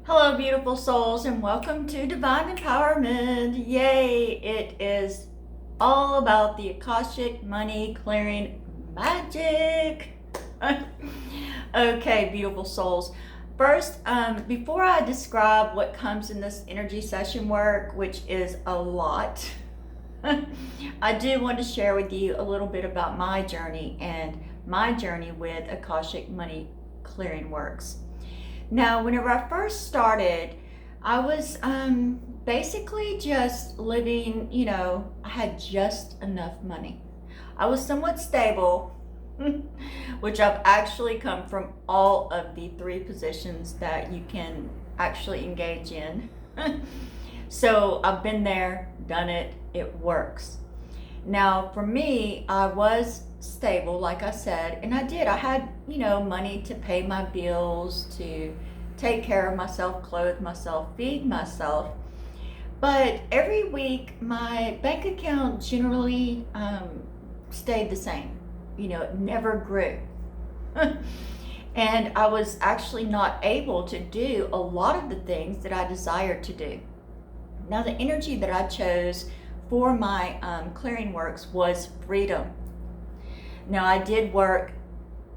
Hello, beautiful souls, and welcome to Divine Empowerment. Yay! It is all about the Akashic money clearing magic. Okay, beautiful souls. First, before I describe what comes in this energy session work, which is a lot, I do want to share with you a little bit about my journey and my journey with Akashic money clearing works. Now, whenever I first started, I was basically just living, I had just enough money. I was somewhat stable, which I've actually come from all of the three positions that you can actually engage in. So I've been there, done it, it works. Now, for me, I was stable, like I said, and I did. I had, money to pay my bills, to take care of myself, clothe myself, feed myself. But every week, my bank account generally stayed the same. It never grew. And I was actually not able to do a lot of the things that I desired to do. Now, the energy that I chose for my clearing works was freedom. Now, I did work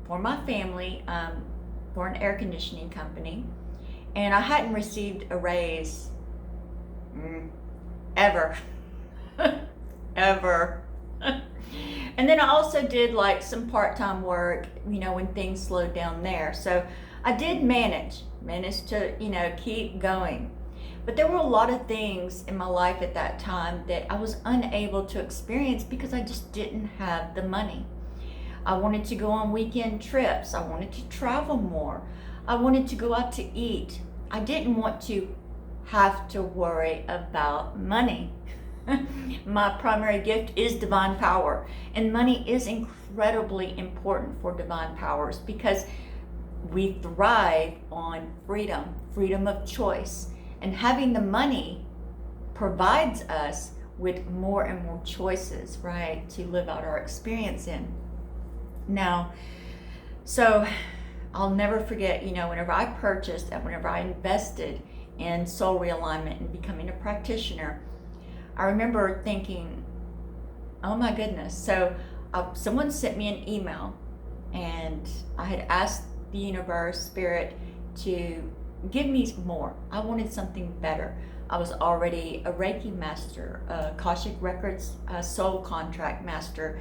for my family for an air conditioning company, and I hadn't received a raise ever. Ever. And then I also did like some part-time work, when things slowed down there. So I did manage to, keep going. But there were a lot of things in my life at that time that I was unable to experience because I just didn't have the money. I wanted to go on weekend trips. I wanted to travel more. I wanted to go out to eat. I didn't want to have to worry about money. My primary gift is divine power, and money is incredibly important for divine powers because we thrive on freedom of choice. And having the money provides us with more and more choices, right, to live out our experience in. Now, so I'll never forget, whenever I purchased and whenever I invested in soul realignment and becoming a practitioner, I remember thinking, oh my goodness. So someone sent me an email, and I had asked the universe, spirit, to give me more. I wanted something better. I was already a Reiki master, a Akashic Records soul contract master,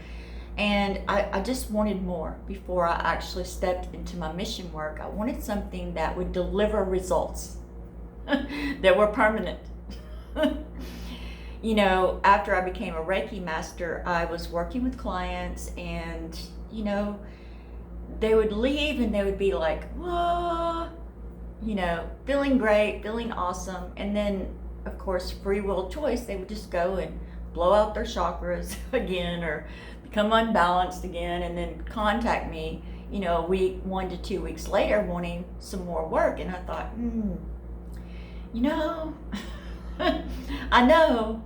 and I just wanted more before I actually stepped into my mission work. I wanted something that would deliver results that were permanent. After I became a Reiki master, I was working with clients, and, they would leave and they would be like, whoa, feeling great, feeling awesome. And then, of course, free will choice, they would just go and blow out their chakras again or become unbalanced again, and then contact me, a week, 1 to 2 weeks later, wanting some more work. And I thought, I know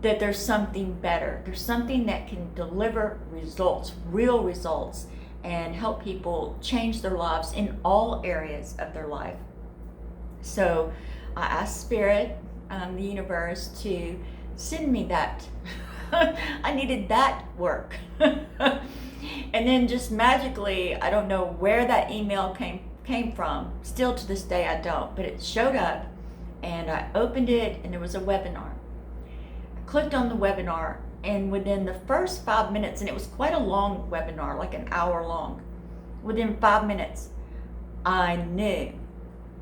that there's something better. There's something that can deliver results, real results, and help people change their lives in all areas of their life. So I asked Spirit, the universe, to send me that. I needed that work. And then just magically, I don't know where that email came from. Still to this day, I don't. But it showed up, and I opened it, and there was a webinar. I clicked on the webinar, and within the first 5 minutes, and it was quite a long webinar, like an hour long, within 5 minutes, I knew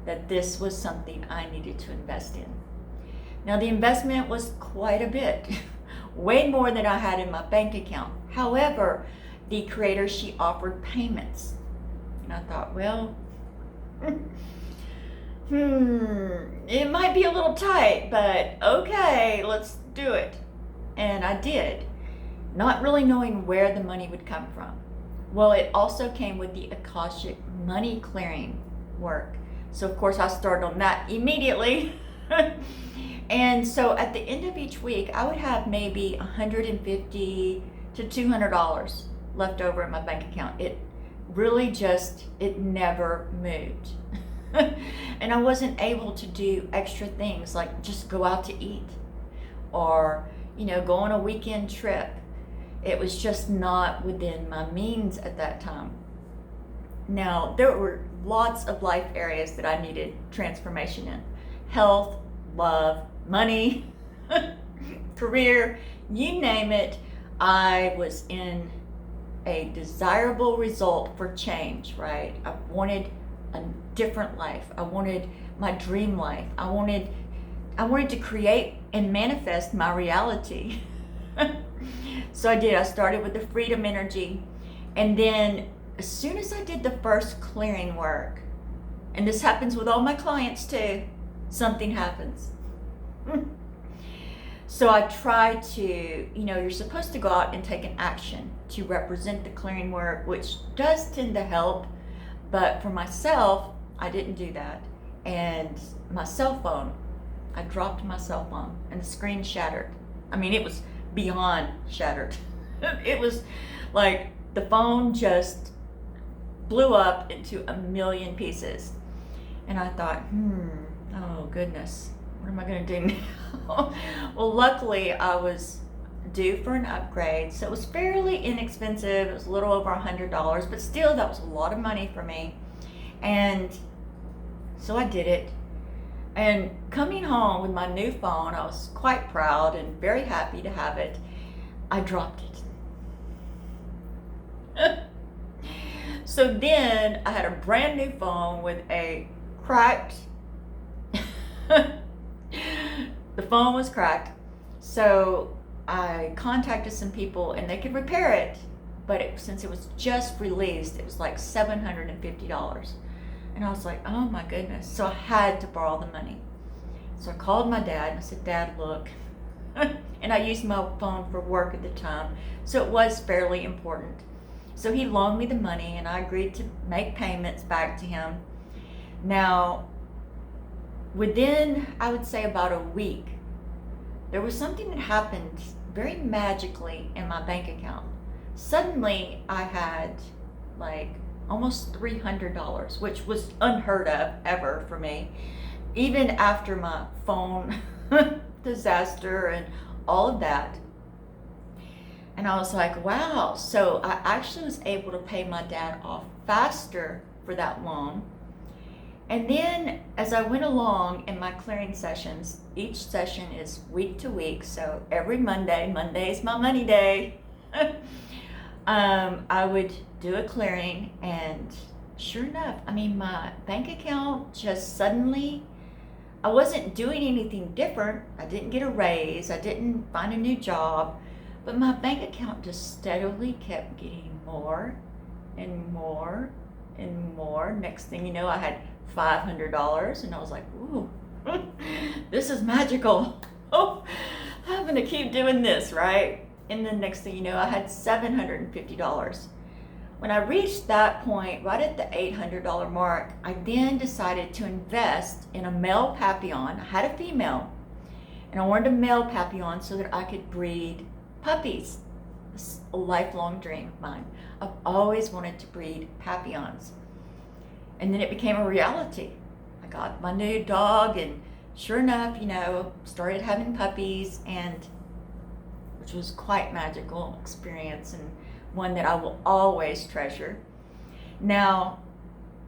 that this was something I needed to invest in. Now, the investment was quite a bit, way more than I had in my bank account. However, the creator, she offered payments. And I thought, well, it might be a little tight, but okay, let's do it. And I did, not really knowing where the money would come from. Well, it also came with the Akashic money clearing work. So of course I started on that immediately. And so at the end of each week, I would have maybe $150 to $200 left over in my bank account. It really just, it never moved. And I wasn't able to do extra things like just go out to eat or, go on a weekend trip. It was just not within my means at that time. Now, there were lots of life areas that I needed transformation in. Health, love, money, career, you name it. I was in a desirable result for change, right? I wanted a different life. I wanted my dream life. I wanted to create and manifest my reality. So I did. I started with the freedom energy. And then as soon as I did the first clearing work, and this happens with all my clients too, something happens. So I try to, you're supposed to go out and take an action to represent the clearing work, which does tend to help. But for myself, I didn't do that. And my cell phone, I dropped my cell phone and the screen shattered. I mean, it was beyond shattered. It was like the phone just blew up into a million pieces. And I thought, oh goodness, what am I going to do now? Well, luckily I was due for an upgrade, so it was fairly inexpensive. It was a little over $100, but still that was a lot of money for me. And so I did it. And coming home with my new phone, I was quite proud and very happy to have it. I dropped it. So then I had a brand new phone with a cracked, the phone was cracked. So I contacted some people and they could repair it. But since it was just released, it was like $750. And I was like, oh my goodness. So I had to borrow the money. So I called my dad and I said, Dad, look. And I used my phone for work at the time. So it was fairly important. So he loaned me the money and I agreed to make payments back to him. Now, within, I would say about a week, there was something that happened very magically in my bank account. Suddenly I had like almost $300, which was unheard of ever for me, even after my phone disaster and all of that. And I was like, wow. So I actually was able to pay my dad off faster for that loan. And then as I went along in my clearing sessions, each session is week to week. So every Monday is my money day. I would do a clearing, and sure enough, I mean, my bank account just suddenly, I wasn't doing anything different. I didn't get a raise. I didn't find a new job, but my bank account just steadily kept getting more and more and more. Next thing you know, I had $500, and I was like, ooh, this is magical. Oh, I'm going to keep doing this, right? And then next thing you know, I had $750. When I reached that point, right at the $800 mark, I then decided to invest in a male papillon. I had a female, and I wanted a male papillon so that I could breed puppies. It's a lifelong dream of mine. I've always wanted to breed papillons. And then it became a reality. I got my new dog, and sure enough, started having puppies, and which was quite magical experience and one that I will always treasure. Now,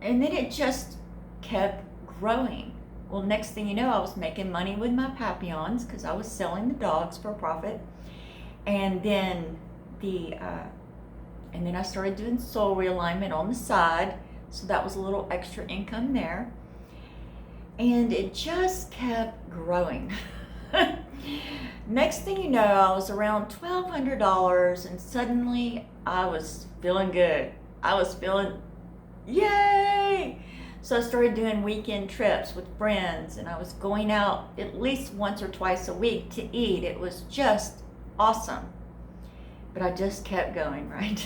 and then it just kept growing. Well, next thing you know, I was making money with my papillons because I was selling the dogs for a profit. And then I started doing soul realignment on the side. So that was a little extra income there. And it just kept growing. Next thing you know, I was around $1,200, and suddenly I was feeling good. I was feeling, yay! So I started doing weekend trips with friends, and I was going out at least once or twice a week to eat. It was just awesome. But I just kept going, right?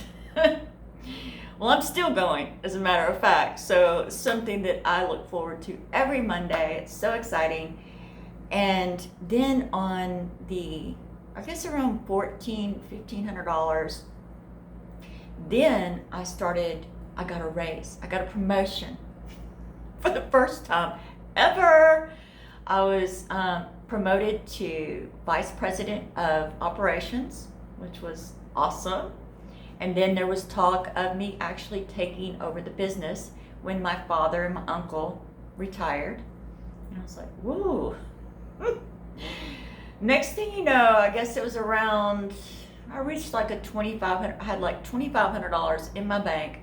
Well, I'm still going, as a matter of fact. So something that I look forward to every Monday. It's so exciting. And then on I guess around $1,500, then I got a raise. I got a promotion for the first time ever. I was promoted to vice president of operations, which was awesome. And then there was talk of me actually taking over the business when my father and my uncle retired. And I was like, whoa. Next thing you know, I guess it was around, I reached like a I had like $2,500 in my bank.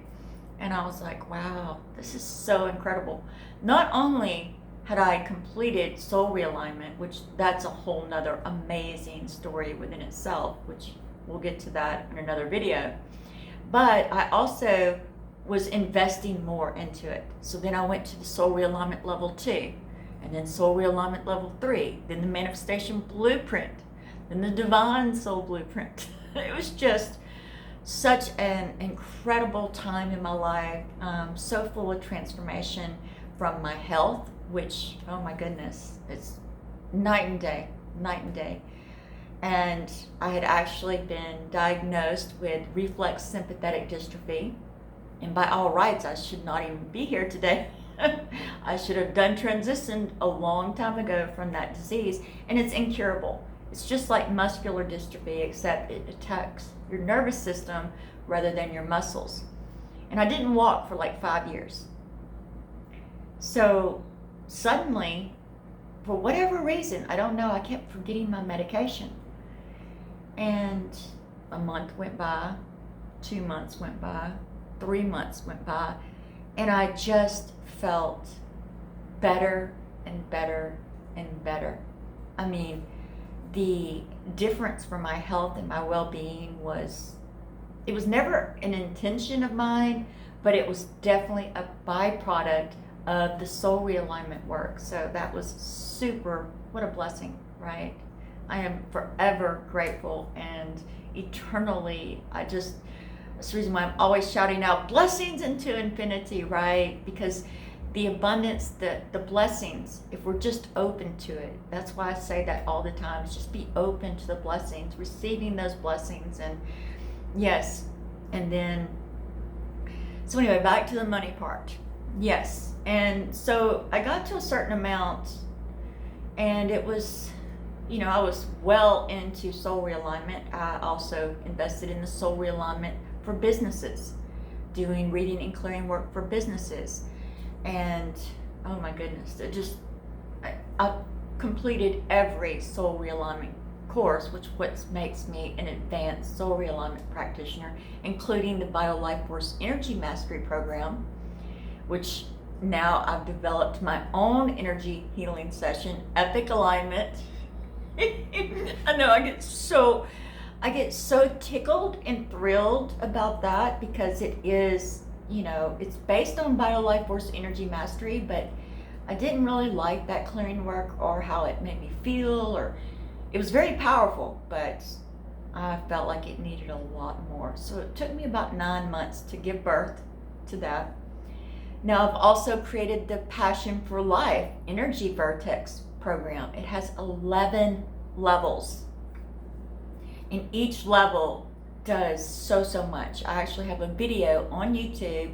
And I was like, wow, this is so incredible. Not only had I completed soul realignment, which that's a whole nother amazing story within itself, which we'll get to that in another video. But I also was investing more into it. So then I went to the soul realignment level 2, and then soul realignment level 3, then the manifestation blueprint, then the divine soul blueprint. It was just such an incredible time in my life, so full of transformation from my health, which, oh my goodness, it's night and day, night and day. And I had actually been diagnosed with reflex sympathetic dystrophy. And by all rights, I should not even be here today. I should have done transitioned a long time ago from that disease. And it's incurable. It's just like muscular dystrophy, except it attacks your nervous system rather than your muscles. And I didn't walk for like 5 years. So suddenly, for whatever reason, I don't know, I kept forgetting my medication. And a month went by, 2 months went by, 3 months went by, and I just felt better and better and better. I mean, the difference for my health and my well-being it was never an intention of mine, but it was definitely a byproduct of the soul realignment work. So that was super, what a blessing, right? I am forever grateful and eternally, that's the reason why I'm always shouting out blessings into infinity, right? Because the abundance, the blessings, if we're just open to it, that's why I say that all the time, is just be open to the blessings, receiving those blessings. And yes, and then, so anyway, back to the money part. Yes, and so I got to a certain amount, and it was, I was well into soul realignment. I also invested in the soul realignment for businesses, doing reading and clearing work for businesses. And oh my goodness, I completed every soul realignment course, which makes me an advanced soul realignment practitioner, including the Bio Life Force Energy Mastery Program, which now I've developed my own energy healing session, Epic Alignment. I know I get so tickled and thrilled about that, because it is, it's based on Bio Life Force Energy Mastery, but I didn't really like that clearing work or how it made me feel, or it was very powerful, but I felt like it needed a lot more. So it took me about 9 months to give birth to that. Now I've also created the Passion for Life Energy Vertex program. It has 11 levels, and each level does so much. I actually have a video on YouTube,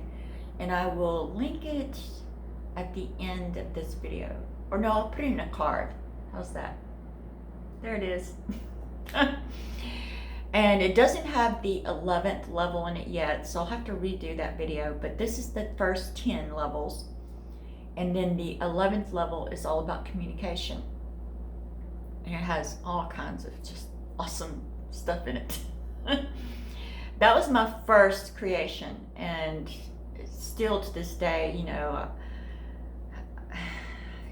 and I will link it at the end of this video. Or no, I'll put it in a card. How's that? There it is. And it doesn't have the 11th level in it yet, so I'll have to redo that video. But this is the first 10 levels. And then the 11th level is all about communication. And it has all kinds of just awesome stuff in it. That was my first creation, and still to this day,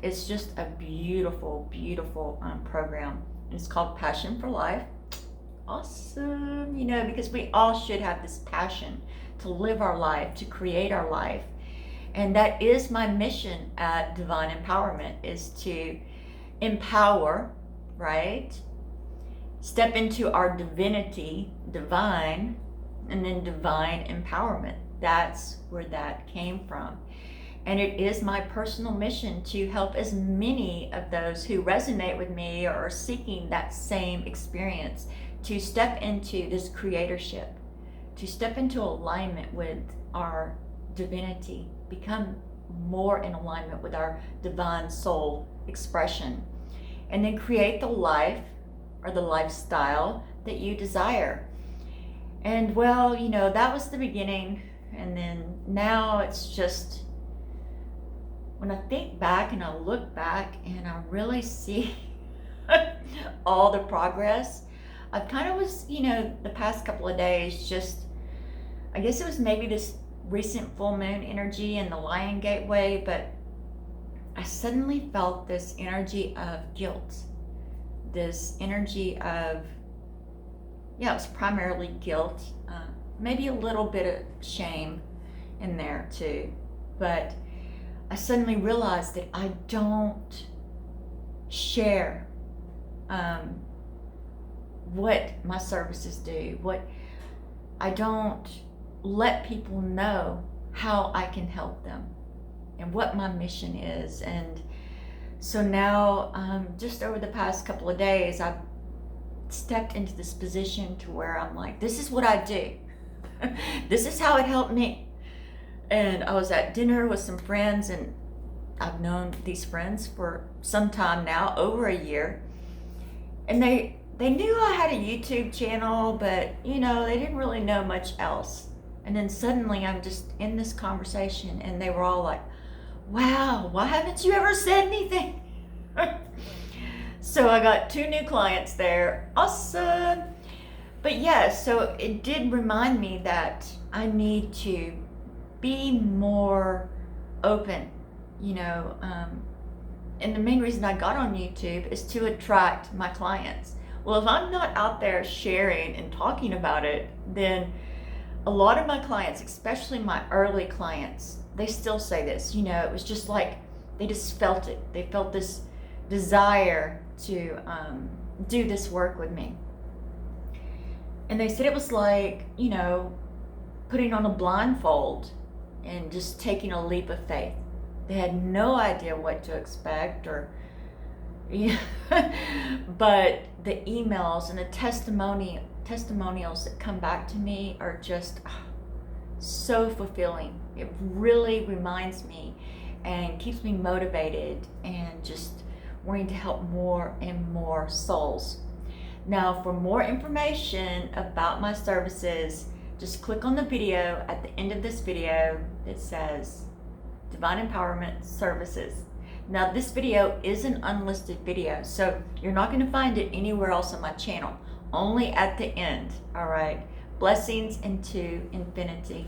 it's just a beautiful, beautiful program. It's called Passion for Life. Awesome, because we all should have this passion to live our life, to create our life. And that is my mission at Divine Empowerment, is to empower, right? Step into our divinity, divine, and then divine empowerment. That's where that came from. And it is my personal mission to help as many of those who resonate with me or are seeking that same experience to step into this creatorship, to step into alignment with our divinity, become more in alignment with our divine soul expression, and then create the life or the lifestyle that you desire. And well, that was the beginning. And then now it's just, when I think back and I look back and I really see all the progress, I've kind of was, the past couple of days, just, I guess it was maybe this recent full moon energy and the Lion Gateway, but I suddenly felt this energy of guilt, this energy of, it was primarily guilt, maybe a little bit of shame in there too. But I suddenly realized that I don't share what my services do, I don't let people know how I can help them and what my mission is. And so now, just over the past couple of days, I've stepped into this position to where I'm like, this is what I do. This is how it helped me. And I was at dinner with some friends, and I've known these friends for some time now, over a year. And they knew I had a YouTube channel, but they didn't really know much else. And then suddenly I'm just in this conversation, and they were all like, wow, why haven't you ever said anything? So I got 2 new clients there. Awesome. But yeah, so it did remind me that I need to be more open, and the main reason I got on YouTube is to attract my clients. Well, if I'm not out there sharing and talking about it, then a lot of my clients, especially my early clients, they still say this, it was just like, they just felt it. They felt this desire to do this work with me. And they said it was like, putting on a blindfold and just taking a leap of faith. They had no idea what to expect, but the emails and the testimonials that come back to me are just so fulfilling. It really reminds me and keeps me motivated and just wanting to help more and more souls. Now, for more information about my services, just click on the video at the end of this video that says Divine Empowerment Services. Now, this video is an unlisted video, so you're not going to find it anywhere else on my channel, only at the end. All right. Blessings into infinity.